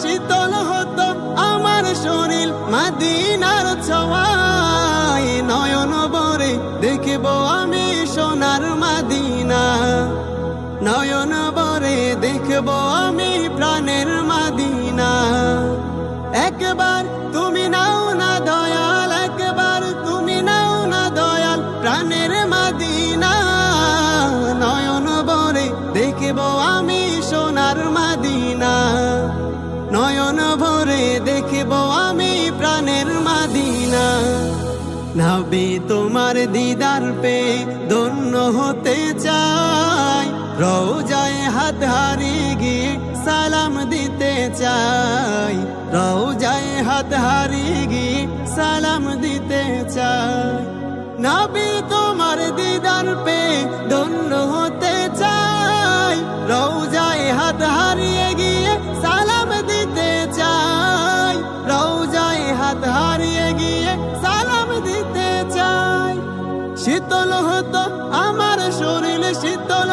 শীতল হতো আমার শরীর মদিনার ছোঁয়ায়। নয়ন ভরে দেখব আমি সোনার মদিনা, নয়ন ভরে দেখব আমি প্রাণের মদিনা। একবার তুমি নাও না দয়াল, একবার তুমি নাও না দয়াল প্রাণের মদিনা। নয়ন ভরে দেখব আমি সোনার মদিনা, নয়ন ভরে দেখব আমি প্রাণের মদিনা। নবী তোমার দিদার পেয়ে ধন্য হতে চাই, রওজায় হাত হারিয়ে গিয়ে সালাম দিতে চাই, রওজায় হাত হারিয়ে গিয়ে সালাম দিতে চাই। নবী তোমার দিদার পেয়ে ধন্য হতে চাই, রওজায় হাত হারিয়ে গিয়ে সালাম দিতে চাই, রওজায় হাত হারিয়ে গিয়ে সালাম দিতে চাই। শীতল হতো আমার শরীর, শীতল